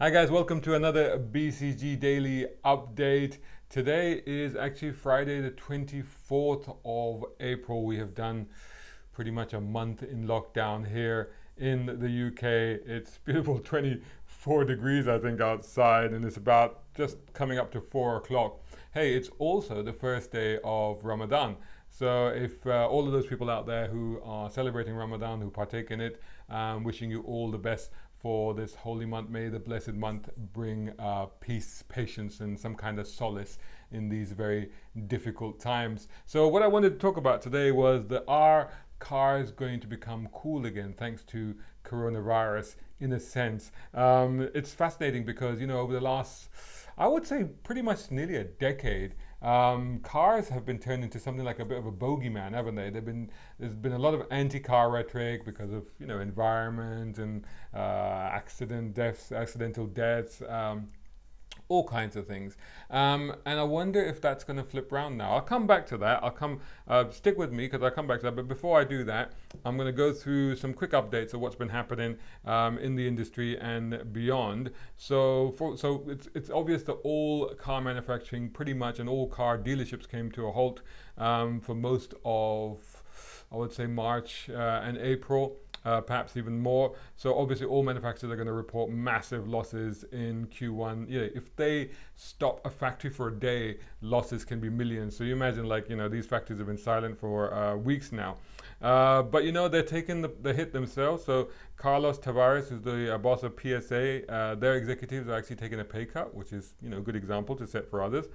Hi guys, welcome to another BCG Daily Update. Today is actually Friday the 24th of April. We have done pretty much a month in lockdown here in the UK. It's beautiful 24 degrees I think outside, and it's about just coming up to 4 o'clock. Hey, it's also the first day of Ramadan. So if all of those people out there who are celebrating Ramadan, who partake in it, wishing you all the best for this holy month. May the blessed month bring peace, patience, and some kind of solace in these very difficult times. So what I wanted to talk about today was that are cars going to become cool again thanks to coronavirus in a sense. It's fascinating because, over the last, I would say pretty much nearly a decade, cars have been turned into something like a bit of a bogeyman, haven't they? There's been a lot of anti-car rhetoric because of environment and accidental deaths, all kinds of things. And I wonder if that's going to flip round now. I'll come back to that. Stick with me because I'll come back to that. But before I do that, I'm going to go through some quick updates of what's been happening in the industry and beyond. So it's obvious that all car manufacturing pretty much and all car dealerships came to a halt for most of, I would say, March and April. Perhaps even more. So obviously all manufacturers are going to report massive losses in Q1. If they stop a factory for a day, losses can be millions. So you imagine these factories have been silent for weeks now. But they're taking the hit themselves. So Carlos Tavares, who's the boss of PSA, their executives are actually taking a pay cut, which is a good example to set for others.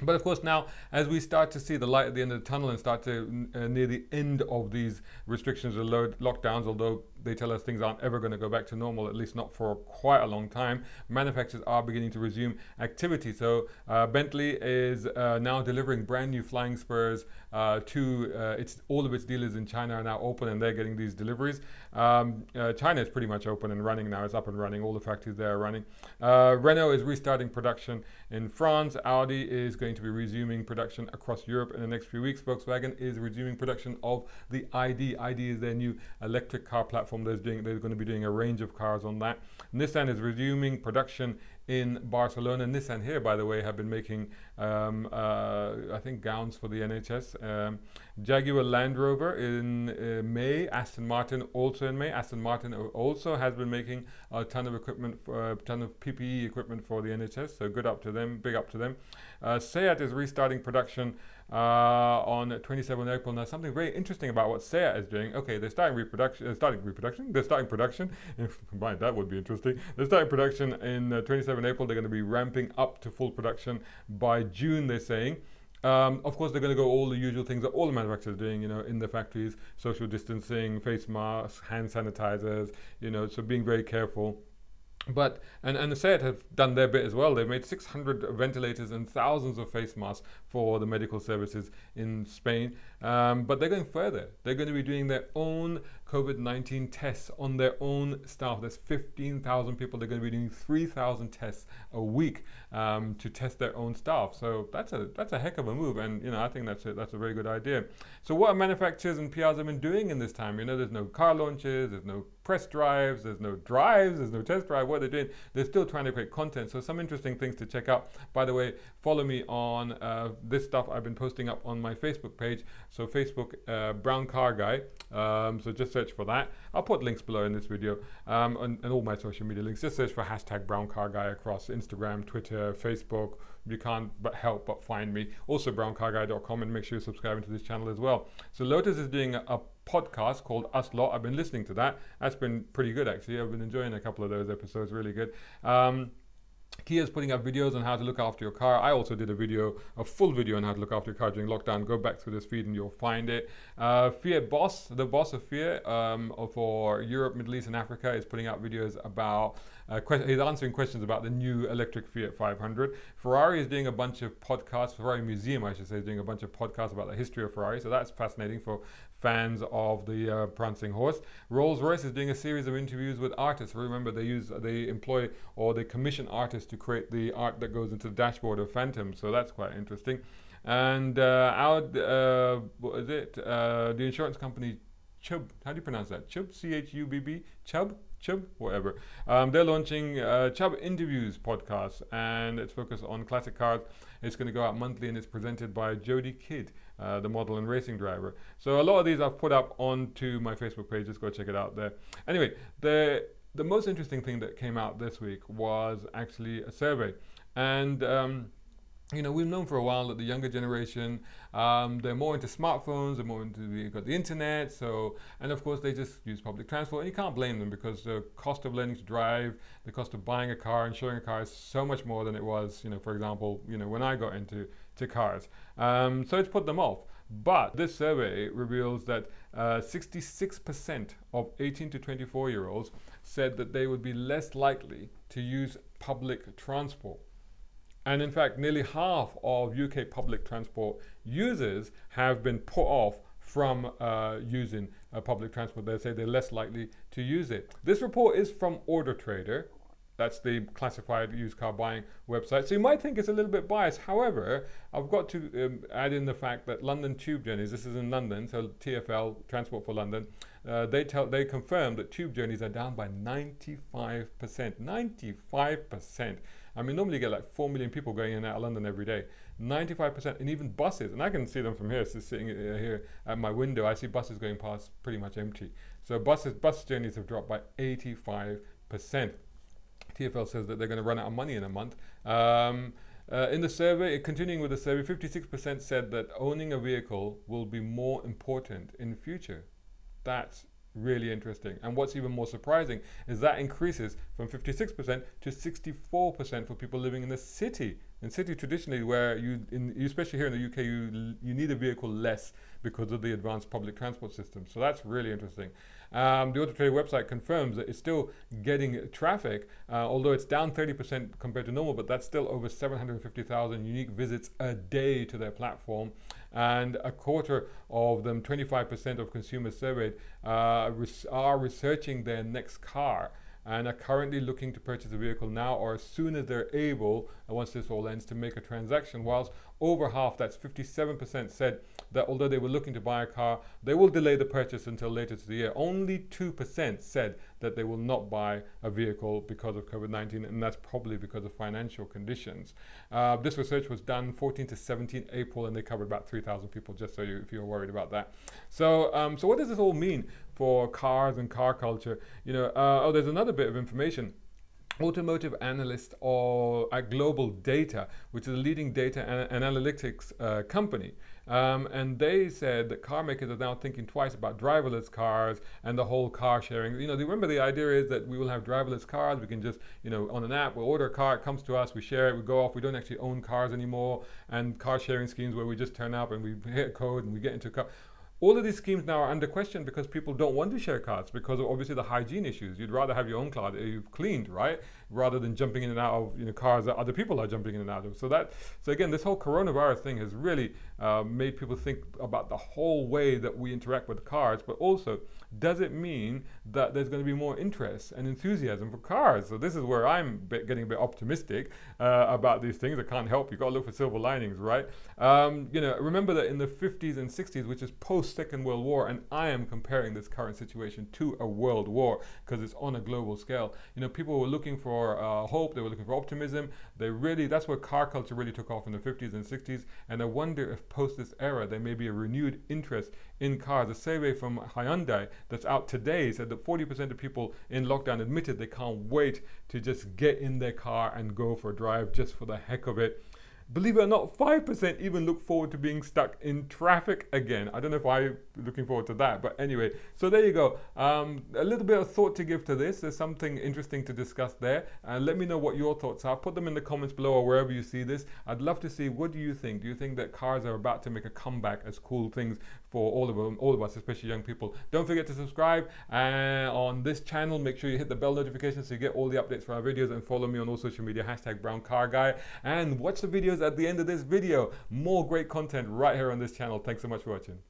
But of course now, as we start to see the light at the end of the tunnel and start to near the end of these restrictions or lockdowns, although they tell us things aren't ever going to go back to normal, at least not for quite a long time, manufacturers are beginning to resume activity. So Bentley is now delivering brand new flying spurs to all of its dealers in China are now open and they're getting these deliveries. China is pretty much open and running now. It's up and running. All the factories there are running. Renault is restarting production in France. Audi is going to be resuming production across Europe in the next few weeks. Volkswagen is resuming production of the ID. ID is their new electric car platform. They're going to be doing a range of cars on that. Nissan is resuming production in Barcelona. Nissan here, by the way, have been making, I think, gowns for the NHS. Jaguar Land Rover in May. Aston Martin also in May. Aston Martin also has been making a ton of equipment, a ton of PPE equipment for the NHS. So good up to them, big up to them. Seat is restarting production on 27 April. Now, something very interesting about what Seat is doing. Okay, they're starting production. Combined, that would be interesting. They're starting production in 27 April. They're going to be ramping up to full production by June, they're saying. Of course, they're going to go all the usual things that all the manufacturers are doing, in the factories: social distancing, face masks, hand sanitizers, so being very careful. But and the SEAT have done their bit as well. They've made 600 ventilators and thousands of face masks for the medical services in Spain. But they're going further. They're going to be doing their own COVID-19 tests on their own staff. There's 15,000 people. They're going to be doing 3,000 tests a week to test their own staff. So that's a heck of a move, and I think that's a very good idea. So what are manufacturers and PRs have been doing in this time? There's no car launches, there's no press drives, there's no test drive. What they're doing, they're still trying to create content. So some interesting things to check out. By the way, follow me on this stuff I've been posting up on my Facebook page. So Facebook, Brown Car Guy. So just search for that. I'll put links below in this video and all my social media links. Just search for hashtag Brown Car Guy across Instagram, Twitter, Facebook. You can't help but find me. Also browncarguy.com, and make sure you're subscribing to this channel as well. So Lotus is doing a podcast called Us Lot. I've been listening to that. That's been pretty good, actually. I've been enjoying a couple of those episodes. Really good. Kia's putting up videos on how to look after your car. I also did a full video on how to look after your car during lockdown. Go back through this feed and you'll find it. Fiat boss, the boss of Fiat for Europe, Middle East and Africa, is putting out videos about, he's answering questions about the new electric Fiat 500. Ferrari is doing a bunch of podcasts, Ferrari Museum, I should say, is doing a bunch of podcasts about the history of Ferrari. So that's fascinating for fans of the prancing horse. Rolls-Royce is doing a series of interviews with artists. Remember, they employ or they commission artists to create the art that goes into the dashboard of Phantom. So that's quite interesting. And what is it? The insurance company Chubb. How do you pronounce that? Chubb, C-H-U-B-B. Chubb. Chubb, whatever. They're launching Chubb Interviews podcast, and it's focused on classic cars. It's going to go out monthly, and it's presented by Jody Kidd, the model and racing driver. So a lot of these I've put up onto my Facebook page. Just go check it out there. Anyway, the most interesting thing that came out this week was actually a survey, and we've known for a while that the younger generation, they're more into smartphones, they're more into the internet, and of course they just use public transport, and you can't blame them because the cost of learning to drive, the cost of buying a car, insuring a car is so much more than it was, for example, when I got into cars. So it's put them off. But this survey reveals that 66% of 18 to 24-year-olds said that they would be less likely to use public transport. And in fact, nearly half of UK public transport users have been put off from using public transport. They say they're less likely to use it. This report is from Autotrader. That's the classified used car buying website. So you might think it's a little bit biased. However, I've got to add in the fact that London Tube journeys, this is in London, so TfL, Transport for London, they confirm that tube journeys are down by 95%. 95%. I mean, normally you get like 4 million people going in and out of London every day. 95%, and even buses, and I can see them from here, so sitting here at my window, I see buses going past pretty much empty. So bus journeys have dropped by 85%. TfL says that they're going to run out of money in a month. In the survey, continuing with the survey, 56% said that owning a vehicle will be more important in the future. That's really interesting. And what's even more surprising is that increases from 56% to 64% for people living in the city. In city, traditionally, where especially here in the UK, you need a vehicle less because of the advanced public transport system. So that's really interesting. The Autotrader website confirms that it's still getting traffic, although it's down 30% compared to normal, but that's still over 750,000 unique visits a day to their platform. And a quarter of them, 25% of consumers surveyed, are researching their next car and are currently looking to purchase a vehicle now or as soon as they're able, once this all ends, to make a transaction, whilst over half, that's 57%, said that although they were looking to buy a car, they will delay the purchase until later to the year. Only 2% said that they will not buy a vehicle because of COVID-19, and that's probably because of financial conditions. This research was done 14 to 17 April, and they covered about 3,000 people, just so if you're worried about that. So what does this all mean for cars and car culture? There's another bit of information. Automotive analyst at Global Data, which is a leading data and analytics company. And they said that car makers are now thinking twice about driverless cars and the whole car sharing. Remember the idea is that we will have driverless cars. We can just, on an app, we'll order a car, it comes to us, we share it, we go off. We don't actually own cars anymore. And car sharing schemes where we just turn up and we hit a code and we get into a car. All of these schemes now are under question because people don't want to share cars because of obviously the hygiene issues. You'd rather have your own car that you've cleaned, right? Rather than jumping in and out of cars that other people are jumping in and out of. So again, this whole coronavirus thing has really made people think about the whole way that we interact with cars, but also, does it mean that there's going to be more interest and enthusiasm for cars? So this is where I'm getting a bit optimistic about these things. I can't help. You've got to look for silver linings, right? Remember that in the 50s and 60s, which is post-Second World War, and I am comparing this current situation to a world war because it's on a global scale. People were looking for hope. They were looking for optimism. That's where car culture really took off in the 50s and 60s. And I wonder if post this era, there may be a renewed interest in cars. A survey from Hyundai that's out today said that 40% of people in lockdown admitted they can't wait to just get in their car and go for a drive just for the heck of it. Believe it or not, 5% even look forward to being stuck in traffic again. I don't know if I'm looking forward to that, but anyway. So there you go. A little bit of thought to give to this. There's something interesting to discuss there. Let me know what your thoughts are. Put them in the comments below or wherever you see this. I'd love to see, what do you think? Do you think that cars are about to make a comeback as cool things for all of us, especially young people? Don't forget to subscribe on this channel. Make sure you hit the bell notification so you get all the updates for our videos, and follow me on all social media, #BrownCarGuy, and watch the videos at the end of this video. More great content right here on this channel. Thanks so much for watching.